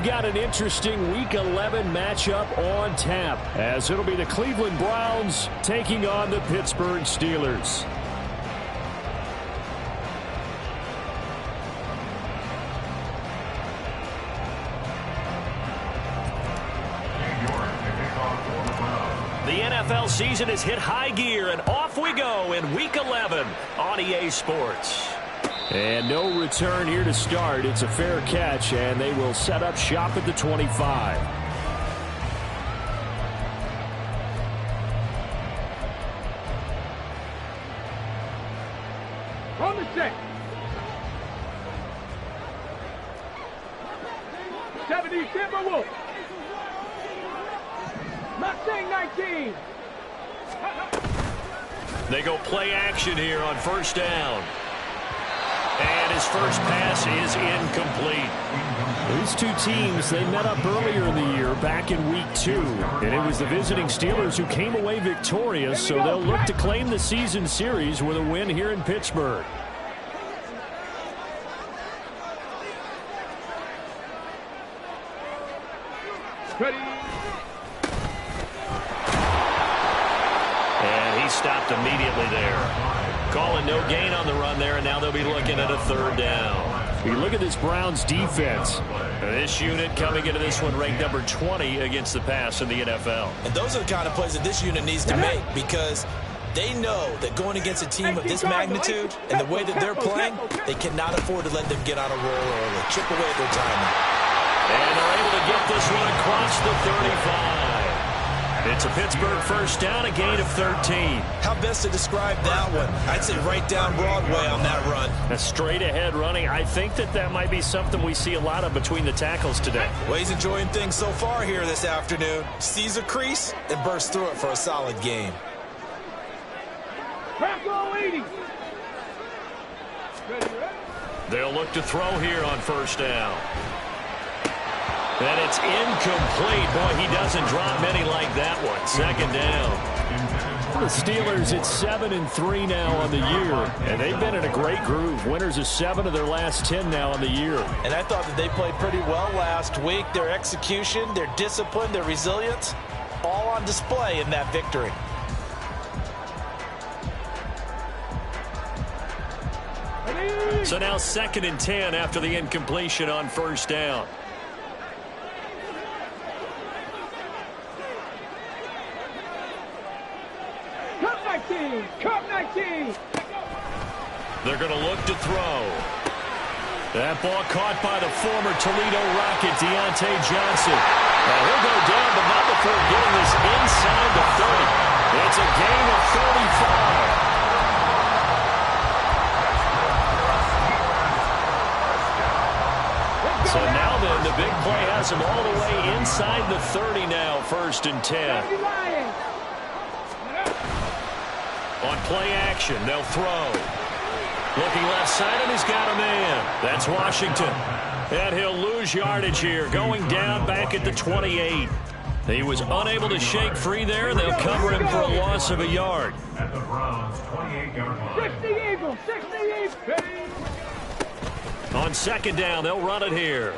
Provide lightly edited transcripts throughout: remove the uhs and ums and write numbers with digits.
Got an interesting Week 11 matchup on tap, as it'll be the Cleveland Browns taking on the Pittsburgh Steelers. The NFL season has hit high gear, and off we go in Week 11 on EA Sports. And no return here to start. It's a fair catch, and they will set up shop at the 25. On the set. 70 Timberwolves. Mustang 19. They go play action here on first down. And his first pass is incomplete. These two teams, they met up earlier in the year back in Week 2. And it was the visiting Steelers who came away victorious, so they'll look to claim the season series with a win here in Pittsburgh. Ready. And he stopped immediately there. Calling no gain on the run there, and now they'll be looking at a third down. You look at this Browns defense. This unit coming into this one ranked number 20 against the pass in the NFL. And those are the kind of plays that this unit needs to make, because they know that going against a team of this magnitude and the way that they're playing, they cannot afford to let them get on a roll early. Chip away at their timing. And they're able to get this one across the 35. It's a Pittsburgh first down, a gain of 13. How best to describe that one? I'd say right down Broadway on that run. A straight ahead running. I think that might be something we see a lot of between the tackles today. Well, he's enjoying things so far here this afternoon. Sees a crease and bursts through it for a solid game. Bronco 80. They'll look to throw here on first down. And it's incomplete. Boy, he doesn't drop many like that one. Second down. The Steelers, it's 7-3 now on the year, and they've been in a great groove. Winners of 7 of their last 10 now on the year. And I thought that they played pretty well last week. Their execution, their discipline, their resilience, all on display in that victory. So now 2nd and 10 after the incompletion on first down. Cup 19. They're going to look to throw. That ball caught by the former Toledo Rocket, Deontay Johnson. And he'll go down, but not before getting this inside the 30. It's a gain of 35. So now then, the big play has him all the way inside the 30 now, 1st and 10. On play action, they'll throw. Looking left side, and he's got a man. That's Washington. And he'll lose yardage here, going down back at the 28. He was unable to shake free there. They'll cover him for a loss of a yard. At the Browns' 28-yard line. 60 Eagles, 60 Eagles. On second down, they'll run it here.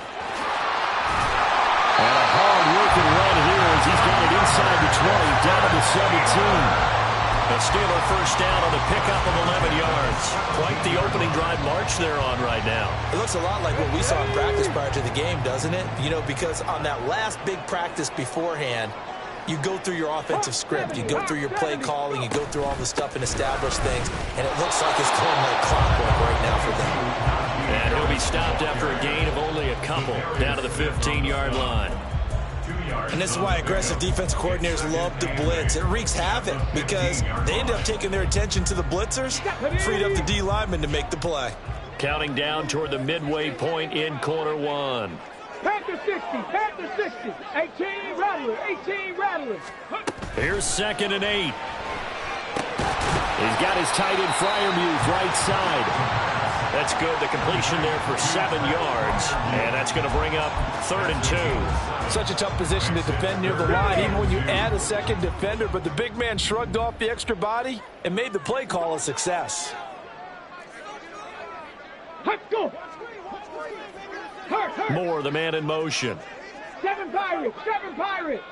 And a hard-working run here as he's got it inside the 20, down to the 17. A Steeler first down on the pickup of 11 yards. Quite the opening drive march they're on right now. It looks a lot like what we saw in practice prior to the game, doesn't it? You know, because on that last big practice beforehand, you go through your offensive script, you go through your play calling, you go through all the stuff and establish things, and it looks like it's going like clockwork right now for them. And he'll be stopped after a gain of only a couple, down to the 15-yard line. And this is why aggressive defense coordinators love to blitz. It wreaks havoc because they end up taking their attention to the blitzers, freed up the D lineman to make the play. Counting down toward the midway point in quarter one. Panther 60, Panther 60, 18 Rattlers, 18 Rattlers. Here's 2nd and 8. He's got his tight end Freiermuth right side. That's good. The completion there for 7 yards. And that's going to bring up 3rd and 2. Such a tough position to defend near the line, even when you add a second defender. But the big man shrugged off the extra body and made the play call a success. Let's go. Moore, the man in motion. 7 Pirates. 7 Pirates.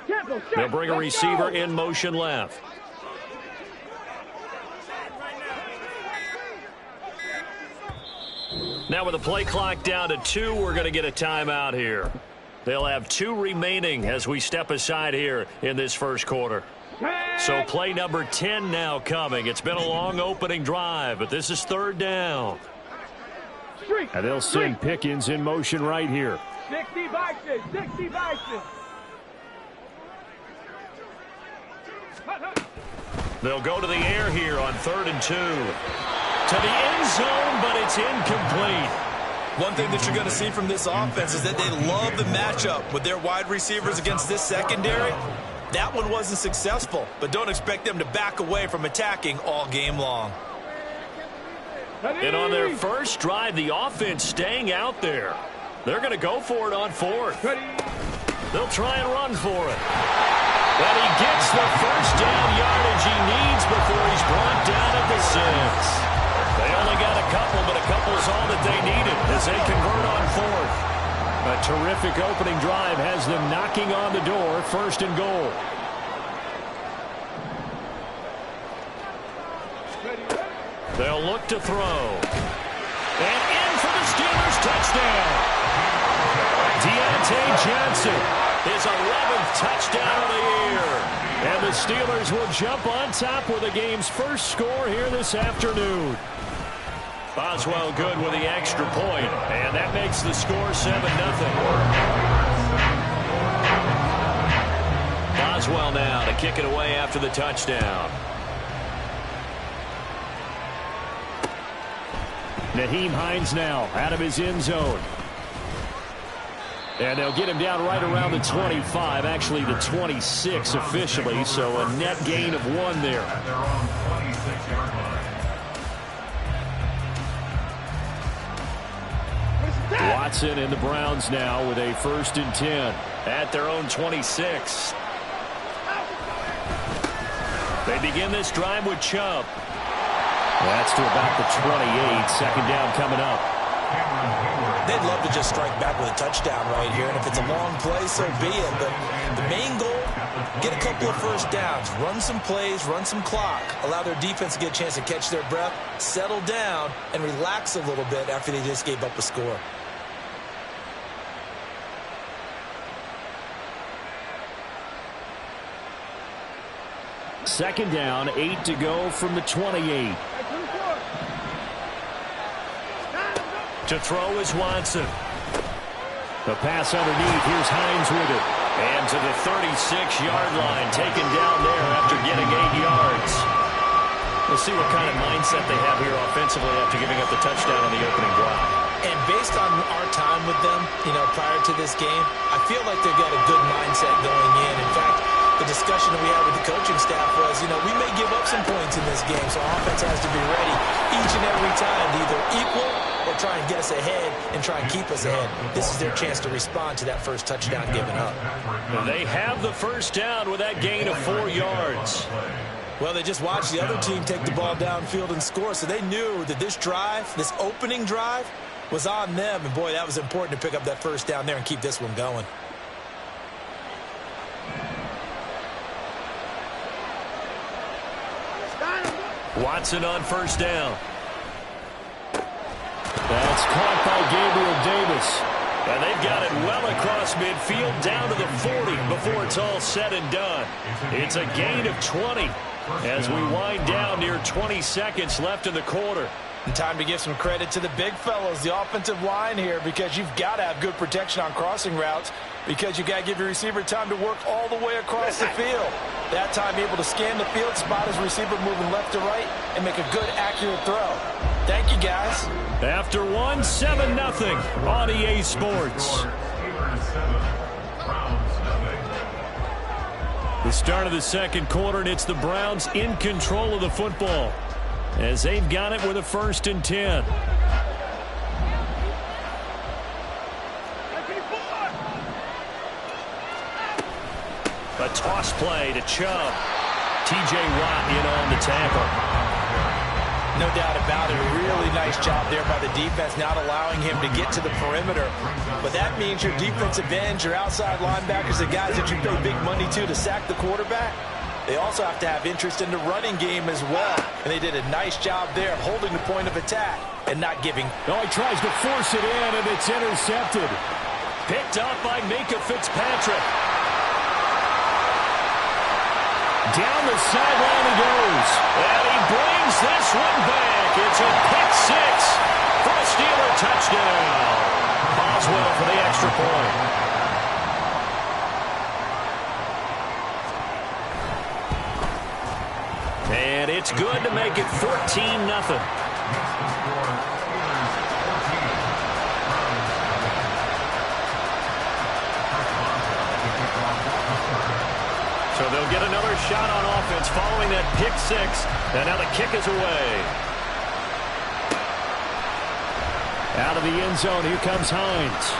Temple, They'll bring a receiver in motion left. Now with the play clock down to 2, we're going to get a timeout here. They'll have 2 remaining as we step aside here in this first quarter. So play number 10 now coming. It's been a long opening drive, but this is 3rd down. And they'll send Pickens in motion right here. 60 Bison. 60 Bison. They'll go to the air here on 3rd and 2. To the end zone, but it's incomplete. One thing that you're going to see from this offense is that they love the matchup with their wide receivers against this secondary. That one wasn't successful, but don't expect them to back away from attacking all game long. And on their first drive, the offense staying out there. They're going to go for it on 4th. They'll try and run for it. But he gets the first down yardage he needs before he's brought down at the 6. They only got a couple, but a couple is all that they needed as they convert on 4th. A terrific opening drive has them knocking on the door, 1st and goal. They'll look to throw. And in for the Steelers touchdown. Deontay Johnson, his 11th touchdown of the year. And the Steelers will jump on top with the game's first score here this afternoon. Boswell good with the extra point, and that makes the score 7-0. Boswell now to kick it away after the touchdown. Nyheim Hines now out of his end zone. And they'll get him down right around the 25, actually the 26 officially, so a net gain of 1 there. Watson and the Browns now with a 1st and 10 at their own 26. They begin this drive with Chubb. That's to about the 28. 2nd down coming up. They'd love to just strike back with a touchdown right here, and if it's a long play, so be it. But the main goal, get a couple of first downs, run some plays, run some clock, allow their defense to get a chance to catch their breath, settle down, and relax a little bit after they just gave up a score. Second down, 8 to go from the 28. To throw is Watson. The pass underneath. Here's Hines with it. And to the 36-yard line, taken down there after getting 8 yards. We'll see what kind of mindset they have here offensively after giving up the touchdown on the opening drive. And based on our time with them, prior to this game, I feel like they've got a good mindset going in. In fact, the discussion that we had with the coaching staff was, we may give up some points in this game, so our offense has to be ready each and every time to either equal or try and get us ahead and try and keep us ahead. This is their chance to respond to that first touchdown given up. They have the first down with that gain of 4 yards. Well, they just watched the other team take the ball downfield and score, so they knew that this drive, this opening drive, was on them. And, boy, that was important to pick up that first down there and keep this one going. Watson on first down. That's caught by Gabriel Davis. And they've got it well across midfield down to the 40 before it's all said and done. It's a gain of 20 as we wind down near 20 seconds left in the quarter. And time to give some credit to the big fellows, the offensive line here, because you've got to have good protection on crossing routes because you've got to give your receiver time to work all the way across the field. That time able to scan the field, spot his receiver moving left to right, and make a good, accurate throw. Thank you, guys. After 7-0 on EA Sports. The start of the second quarter, and it's the Browns in control of the football as they've got it with a 1st and 10. A toss play to Chubb. T.J. Watt in on the tackle. No doubt about it. A really nice job there by the defense, not allowing him to get to the perimeter. But that means your defensive ends, your outside linebackers, the guys that you pay big money to sack the quarterback, they also have to have interest in the running game as well. And they did a nice job there holding the point of attack and not giving. Oh, he tries to force it in, and it's intercepted. Picked up by Minkah Fitzpatrick. Down the sideline he goes. And he brings this one back. It's a pick six for a Steeler touchdown. Boswell for the extra point. And it's good to make it 14-0. So they'll get another shot on offense following that pick six. And now the kick is away. Out of the end zone, here comes Hines.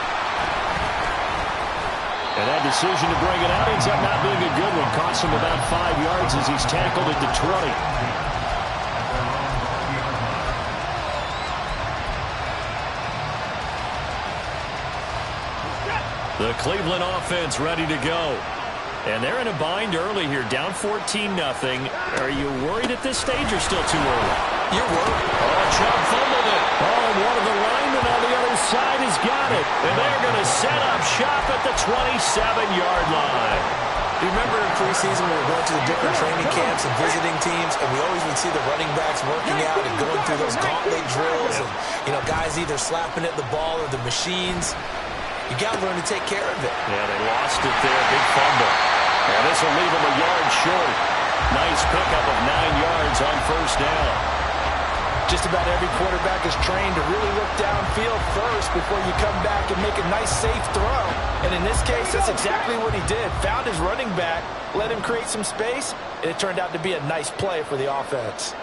And that decision to bring it out ends up not being a good one. Costs him about 5 yards as he's tackled at the 20. The Cleveland offense ready to go. And they're in a bind early here, down 14-0. Are you worried at this stage or still too early? You're worried. Oh, Chubb fumbled it. Oh, and one of the linemen on the other side has got it. And they're going to set up shop at the 27-yard line. You remember in preseason we were going to the different training camps and visiting teams, and we always would see the running backs working out and going through those gauntlet drills, and guys either slapping at the ball or the machines. You got to learn to take care of it. Yeah, they lost it there. Big fumble. And this will leave them a yard short. Nice pickup of 9 yards on first down. Just about every quarterback is trained to really look downfield first before you come back and make a nice, safe throw. And in this case, that's exactly what he did. Found his running back, let him create some space, and it turned out to be a nice play for the offense.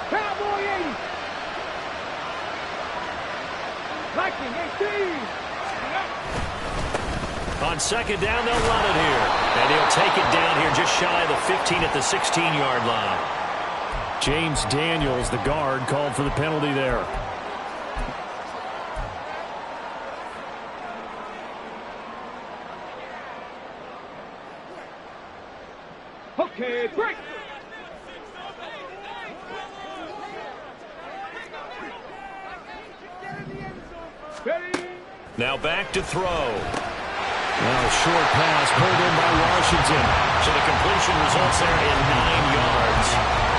Cowboy 80. Viking 18. On second down, they'll run it here. And he'll take it down here just shy of the 15 at the 16-yard line. James Daniels, the guard, called for the penalty there. Okay, break. Ready. Now back to throw. Well, short pass pulled in by Washington. So the completion results there in 9 yards.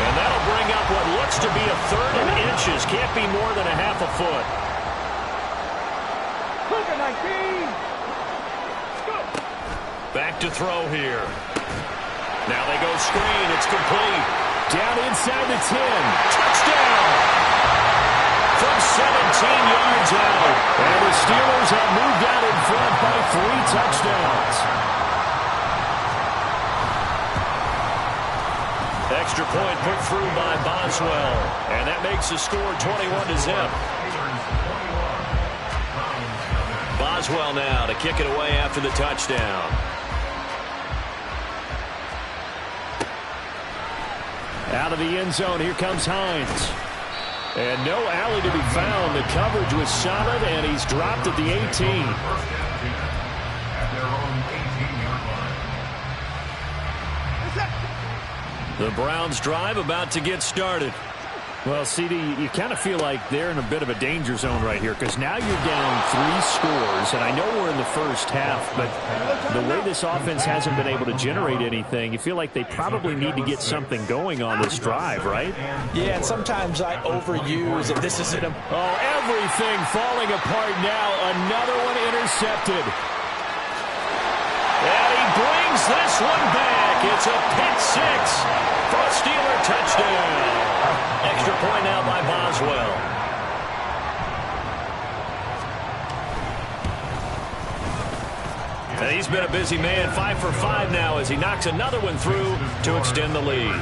And that'll bring up what looks to be a third and inches. Can't be more than a half a foot. Cougar 19. Go. Back to throw here. Now they go screen. It's complete. Down inside the 10. Touchdown! From 17 yards out. And the Steelers have moved out in front by 3 touchdowns. Extra point put through by Boswell. And that makes the score 21-0. Boswell now to kick it away after the touchdown. Out of the end zone, here comes Hines. And no alley to be found. The coverage was solid, and he's dropped at the 18. The Browns drive about to get started. Well, CD, you kind of feel like they're in a bit of a danger zone right here because now you're down 3 scores, and I know we're in the first half, but the way this offense hasn't been able to generate anything, you feel like they probably need to get something going on this drive, right? Yeah, and sometimes I overuse it. This isn't a... Oh, everything falling apart now. Another one intercepted. And he brings this one back. It's a pick six for a Steeler touchdown. Extra point now by Boswell. And he's been a busy man, 5 for 5 now as he knocks another one through to extend the lead.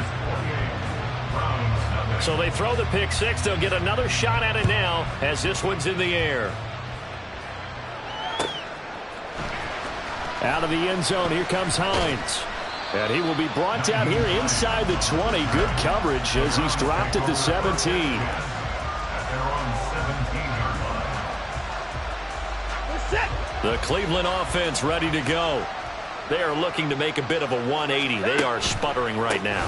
So they throw the pick six. They'll get another shot at it now as this one's in the air. Out of the end zone, here comes Hines. And he will be brought down here inside the 20. Good coverage as he's dropped at the 17. The Cleveland offense ready to go. They are looking to make a bit of a 180. They are sputtering right now.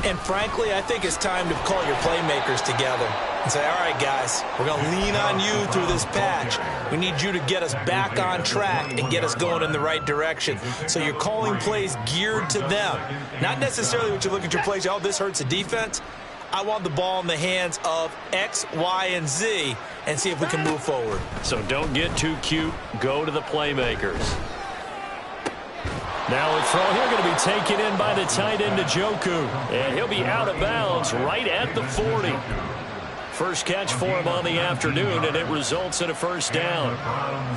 And frankly, I think it's time to call your playmakers together and say, all right, guys, we're going to lean on you through this patch. We need you to get us back on track and get us going in the right direction. So you're calling plays geared to them. Not necessarily what you look at your plays, oh, this hurts the defense. I want the ball in the hands of X, Y, and Z and see if we can move forward. So don't get too cute. Go to the playmakers. Now a throw here going to be taken in by the tight end Njoku. And he'll be out of bounds right at the 40. First catch for him on the afternoon, and it results in a first down.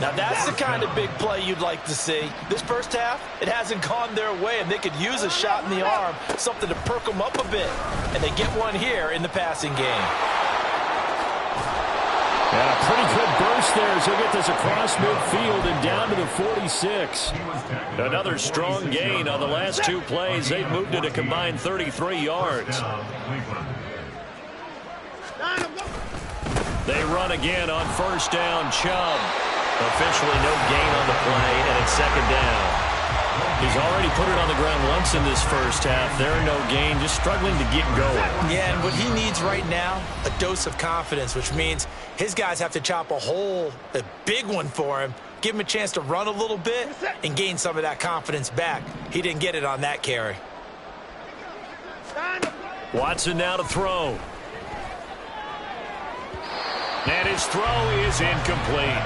Now that's the kind of big play you'd like to see. This first half, it hasn't gone their way, and they could use a shot in the arm, something to perk them up a bit. And they get one here in the passing game. And a pretty good burst there as he'll get this across midfield and down to the 46. Another strong gain on the last two plays. They've moved it a combined 33 yards. They run again on first down. Chubb. Officially no gain on the play, and it's second down. He's already put it on the ground once in this first half. There no gain, just struggling to get going. Yeah, and what he needs right now, a dose of confidence, which means his guys have to chop a hole, a big one for him, give him a chance to run a little bit and gain some of that confidence back. He didn't get it on that carry. Watson now to throw. And his throw is incomplete.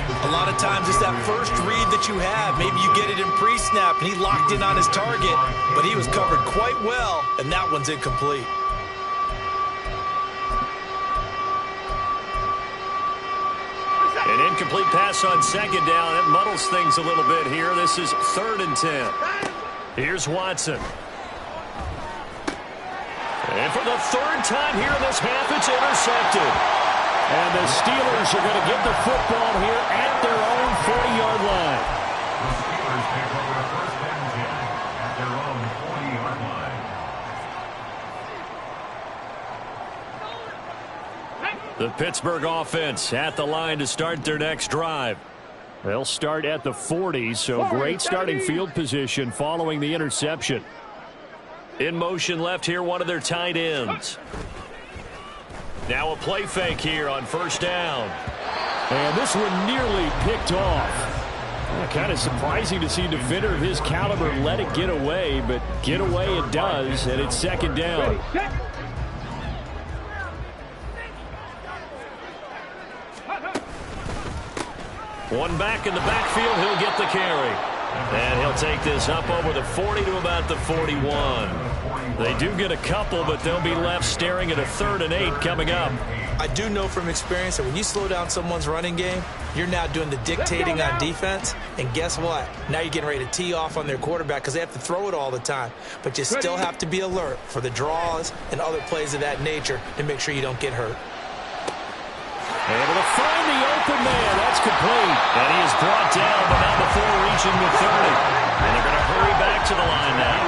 A lot of times it's that first read that you have. Maybe you get it in pre-snap, and he locked in on his target, but he was covered quite well, and that one's incomplete. An incomplete pass on second down. That muddles things a little bit here. This is 3rd and 10. Here's Watson. And for the third time here in this half, it's intercepted. And the Steelers are going to get the football here at their own 40-yard line. The Pittsburgh offense at the line to start their next drive. They'll start at the 40, so great starting field position following the interception. In motion left here, one of their tight ends. Now a play fake here on first down. And this one nearly picked off. Kind of surprising to see a defender of his caliber let it get away, but get away it does, and it's second down. One back in the backfield, he'll get the carry. And he'll take this up over the 40 to about the 41. They do get a couple, but they'll be left staring at a 3rd and 8 coming up. I do know from experience that when you slow down someone's running game, you're now doing the dictating on defense. And guess what? Now you're getting ready to tee off on their quarterback because they have to throw it all the time. But you still have to be alert for the draws and other plays of that nature to make sure you don't get hurt. Able to find the open man. That's complete. And he is brought down, but not before reaching the 30. And they're going to hurry back to the line now.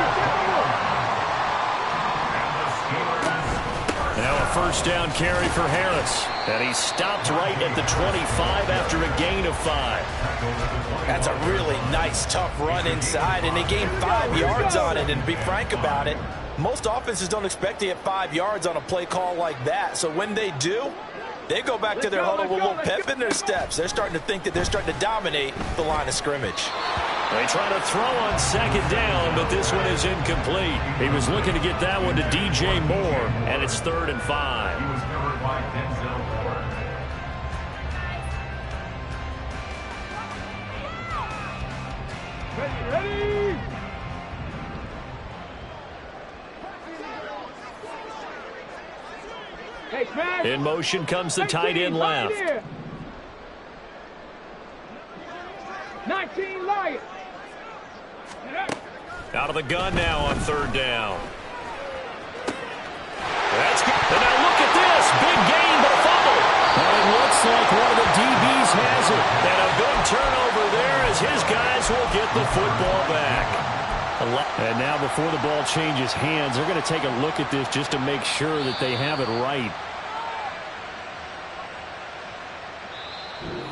Now a first down carry for Harris. And he stopped right at the 25 after a gain of 5. That's a really nice, tough run inside, and they gained 5 yards on it. And to be frank about it, most offenses don't expect to get 5 yards on a play call like that. So when they do, they go back to their huddle with a little pep in their steps. They're starting to think that they're starting to dominate the line of scrimmage. They try to throw on second down, but this one is incomplete. He was looking to get that one to DJ Moore, and it's 3rd and 5. Ready? In motion comes the tight end left. 19 Lions. Out of the gun now on 3rd down. That's good. And now look at this. Big gain, but a fumble. And it looks like one of the DBs has it. And a big turnover there as his guys will get the football back. And now before the ball changes hands, they're going to take a look at this just to make sure that they have it right.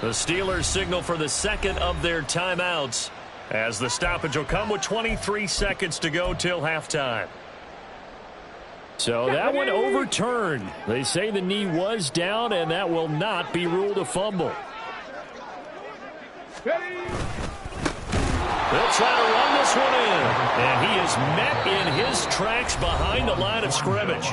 The Steelers signal for the second of their timeouts as the stoppage will come with 23 seconds to go till halftime. So that one overturned. They say the knee was down, and that will not be ruled a fumble. They'll try to run this one in, and he is met in his tracks behind the line of scrimmage.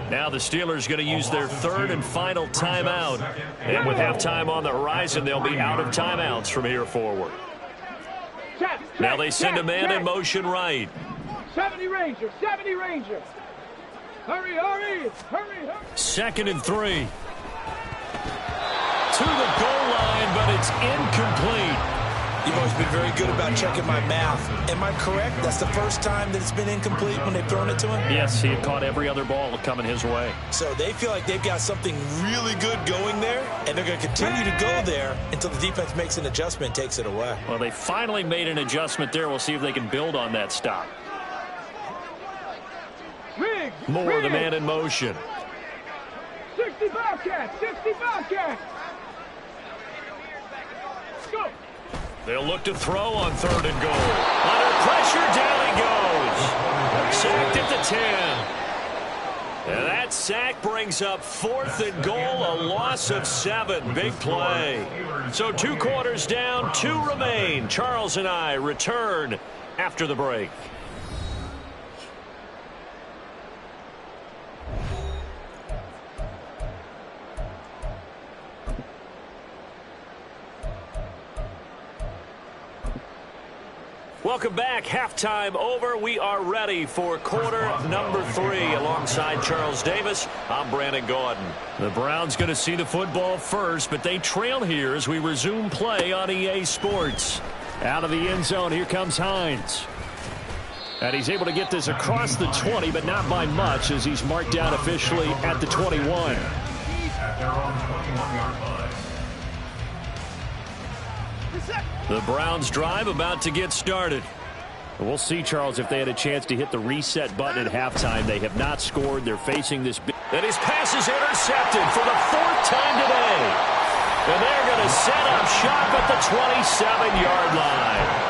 Now the Steelers going to use their third and final timeout. And with halftime on the horizon, they'll be out of timeouts from here forward. Now they send a man in motion right. 70 Ranger, 70 Ranger. Hurry, hurry, hurry, hurry. 2nd and 3. To the goal line, but it's incomplete. You've always been very good about checking my math. Am I correct? That's the first time that it's been incomplete when they've thrown it to him? Yes, he had caught every other ball coming his way. So they feel like they've got something really good going there, and they're going to continue to go there until the defense makes an adjustment and takes it away. Well, they finally made an adjustment there. We'll see if they can build on that stop. Moore, the man in motion. 60 Bobcats, 60 Bobcats. Go. They'll look to throw on 3rd and goal. Under pressure, down he goes. Sacked at the 10. And that sack brings up 4th and goal, a loss of 7. Big play. So 2 quarters down, 2 remain. Charles and I return after the break. Welcome back. Halftime over. We are ready for quarter number 3. Alongside Charles Davis, I'm Brandon Gaudin. The Browns going to see the football first, but they trail here as we resume play on EA Sports. Out of the end zone, here comes Hines. And he's able to get this across the 20, but not by much as he's marked down officially at the 21. The Browns drive about to get started. We'll see, Charles, if they had a chance to hit the reset button at halftime. They have not scored. They're facing this. And his pass is intercepted for the 4th time today. And they're going to set up shop at the 27-yard line.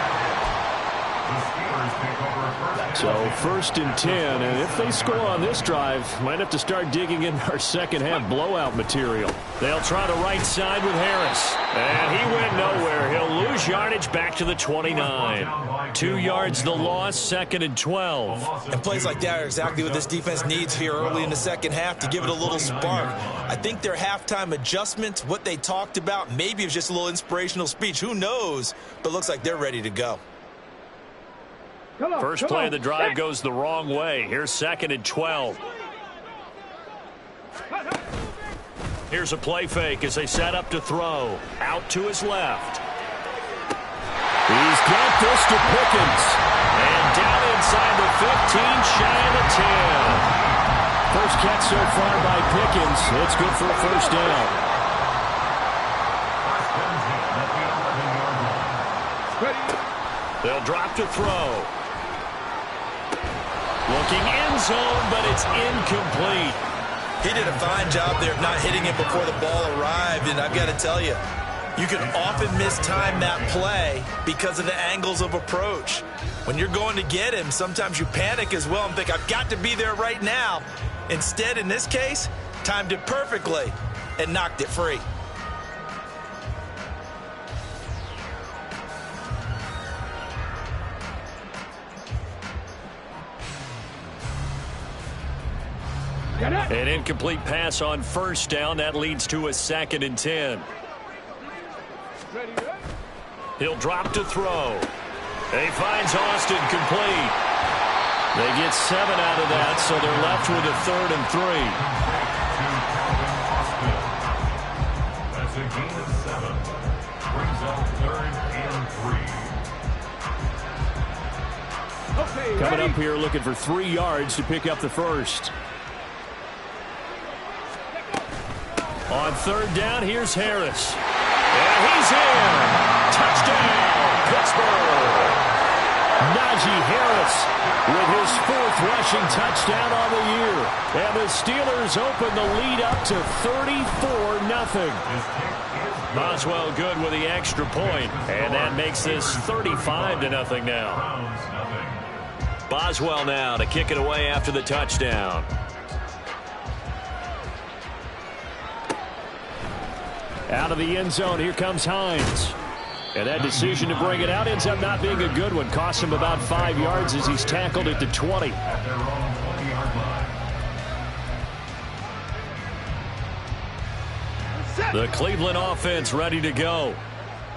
So 1st and 10, and if they score on this drive, might have to start digging in our second half blowout material. They'll try the right side with Harris. And he went nowhere. He'll lose yardage back to the 29. 2 yards the loss, 2nd and 12. And plays like that are exactly what this defense needs here early in the second half to give it a little spark. I think their halftime adjustments, what they talked about, maybe it was just a little inspirational speech. Who knows? But looks like they're ready to go. First play of the drive goes the wrong way. Here's 2nd and 12. Here's a play fake as they set up to throw. Out to his left. He's got this to Pickens. And down inside the 15, shy of the 10. First catch so far by Pickens. It's good for a first down. They'll drop to throw. Looking end zone, but it's incomplete. He did a fine job there of not hitting it before the ball arrived, and I've got to tell you, you can often mistime that play because of the angles of approach. When you're going to get him, sometimes you panic as well and think, I've got to be there right now. Instead, in this case, timed it perfectly and knocked it free. An incomplete pass on first down. That leads to a 2nd and 10. He'll drop to throw. He finds Austin complete. They get 7 out of that, so they're left with a 3rd and 3. That's a gain of 7. Brings up 3rd and 3. Okay, coming up here looking for 3 yards to pick up the first. On 3rd down, here's Harris. And he's in. Touchdown, Pittsburgh. Najee Harris 4th rushing touchdown on the year. And the Steelers open the lead up to 34-0. Boswell good with the extra point, and that makes this 35-0 now. Boswell now to kick it away after the touchdown. Out of the end zone, here comes Hines. And that decision to bring it out ends up not being a good one. Costs him about 5 yards as he's tackled at the 20. The Cleveland offense ready to go.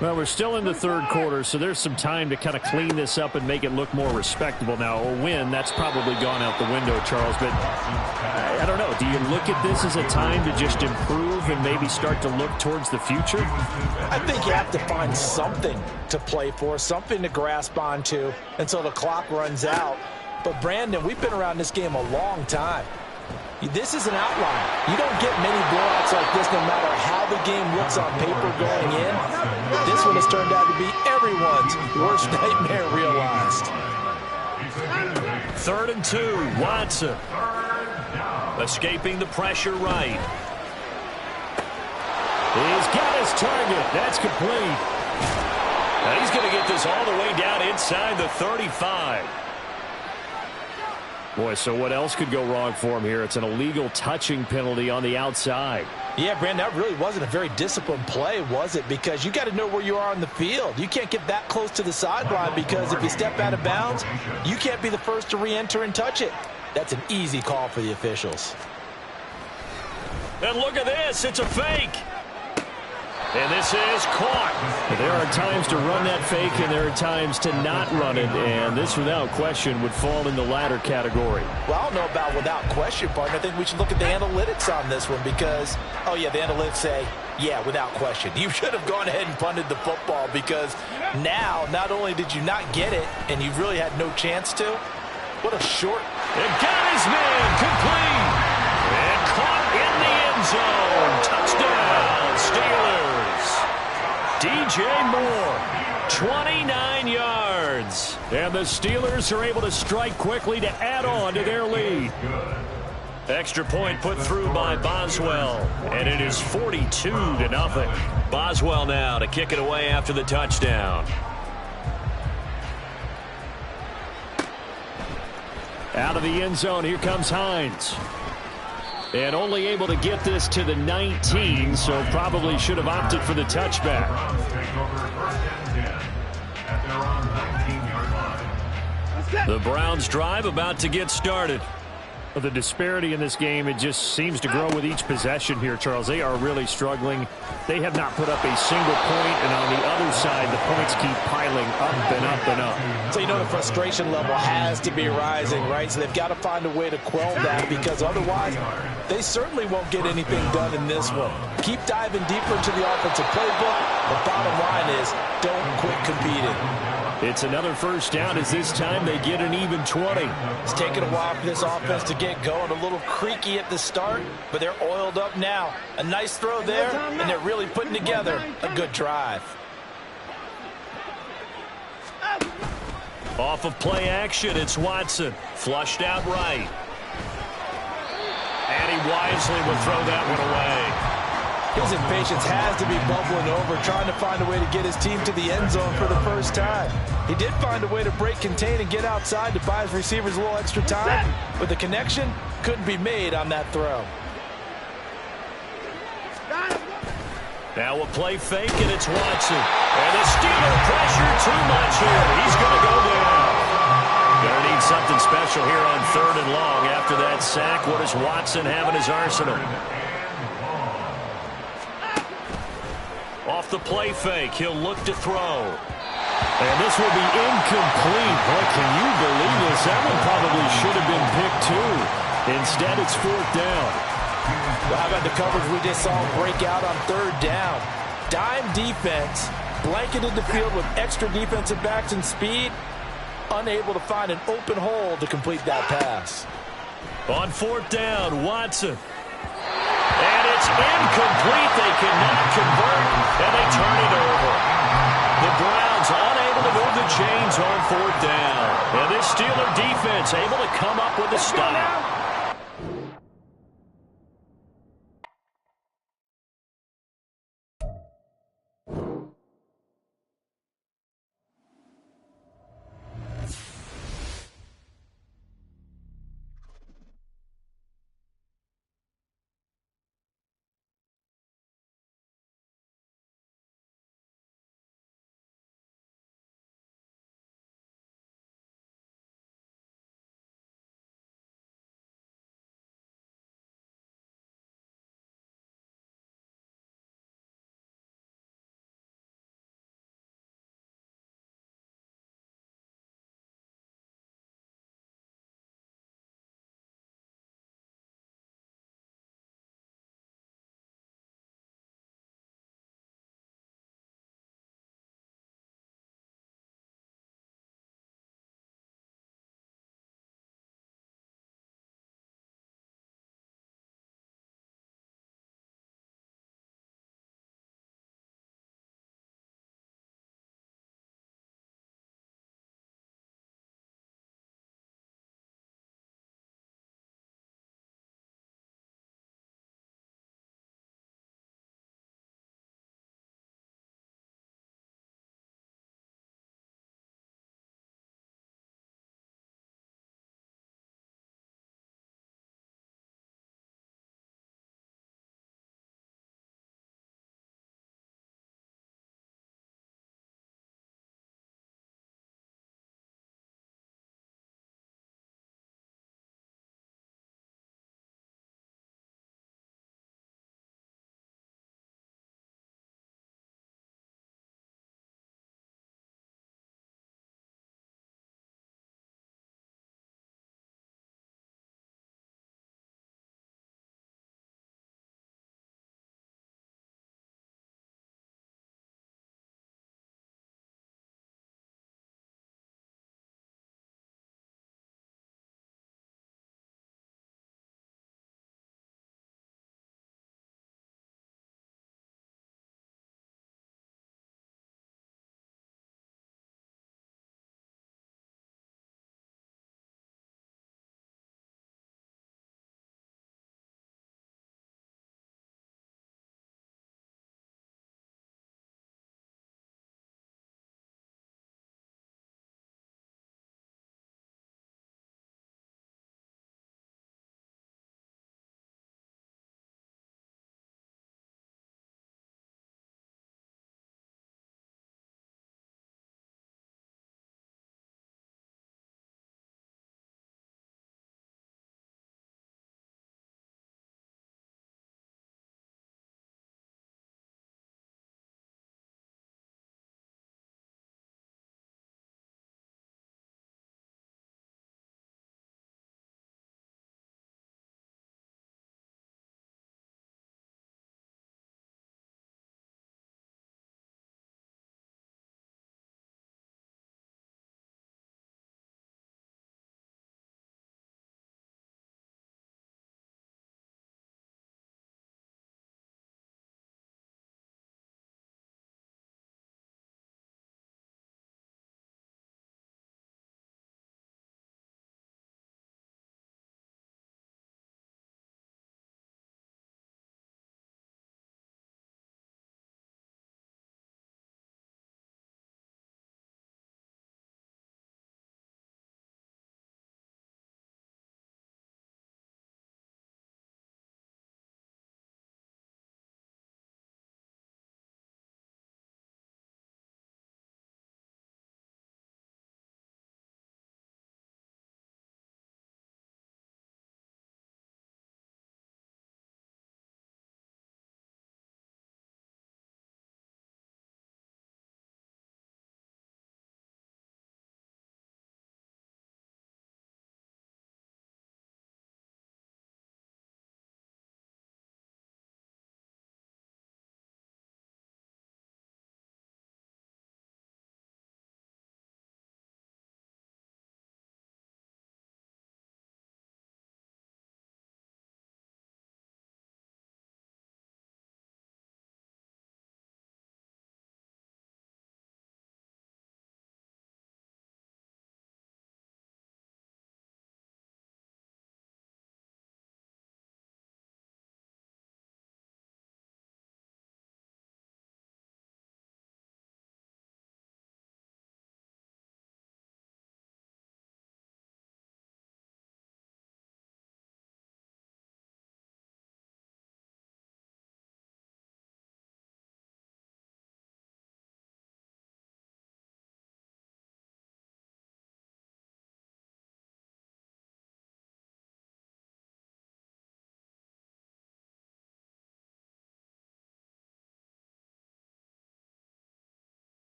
Well, we're still in the 3rd quarter, so there's some time to kind of clean this up and make it look more respectable. Now, a win, that's probably gone out the window, Charles, but I don't know. Do you look at this as a time to just improve and maybe start to look towards the future? I think you have to find something to play for, something to grasp onto until the clock runs out. But, Brandon, we've been around this game a long time. This is an outlier. You don't get many blowouts like this no matter how the game looks on paper going in. This one has turned out to be everyone's worst nightmare realized. 3rd and 2, Watson. Escaping the pressure right. He's got his target. That's complete. Now he's going to get this all the way down inside the 35. Boy, so what else could go wrong for him here? It's an illegal touching penalty on the outside. Yeah, Brandon, that really wasn't a very disciplined play, was it? Because you got to know where you are on the field. You can't get that close to the sideline because if you step out of bounds, you can't be the first to re-enter and touch it. That's an easy call for the officials. And look at this. It's a fake. And this is caught. There are times to run that fake, and there are times to not run it. And this, without question, would fall in the latter category. Well, I don't know about without question, partner. I think we should look at the analytics on this one because, oh, yeah, the analytics say, yeah, without question. You should have gone ahead and punted the football because now, not only did you not get it, and you really had no chance to, what a short. And got his man complete. And caught in the end zone. Touchdown, Steelers. DJ Moore, 29 yards. And the Steelers are able to strike quickly to add on to their lead. Extra point put through by Boswell. And it is 42-0. Boswell now to kick it away after the touchdown. Out of the end zone, here comes Hines. And only able to get this to the 19, so probably should have opted for the touchback. The Browns drive about to get started. The disparity in this game, it just seems to grow with each possession here, Charles. They are really struggling. They have not put up a single point, and on the other side, the points keep piling up and up and up. So you know the frustration level has to be rising, right? So they've got to find a way to quell that because otherwise they certainly won't get anything done in this one. Keep diving deeper into the offensive playbook. The bottom line is don't quit competing. It's another first down as this time they get an even 20. It's taken a while for this offense to get going. A little creaky at the start, but they're oiled up now. A nice throw there, and they're really putting together a good drive. Off of play action, it's Watson. Flushed out right. And he wisely will throw that one away. His impatience has to be bubbling over, trying to find a way to get his team to the end zone for the first time. He did find a way to break contain and get outside to buy his receivers a little extra time, but the connection couldn't be made on that throw. Now a play fake, and it's Watson. And the Steeler pressure too much here. He's going to go down. Going to need something special here on 3rd and long after that sack. What does Watson have in his arsenal? Off the play fake, he'll look to throw. And this will be incomplete. Boy, can you believe this? That one probably should have been picked too. Instead, it's 4th down. Well, how about the coverage we just saw break out on 3rd down? Dime defense, blanketed the field with extra defensive backs and speed, unable to find an open hole to complete that pass. On 4th down, Watson. And it's incomplete. They cannot convert, and they turn it over. The Browns unable to move the chains on 4th down. And this Steeler defense able to come up with a stop.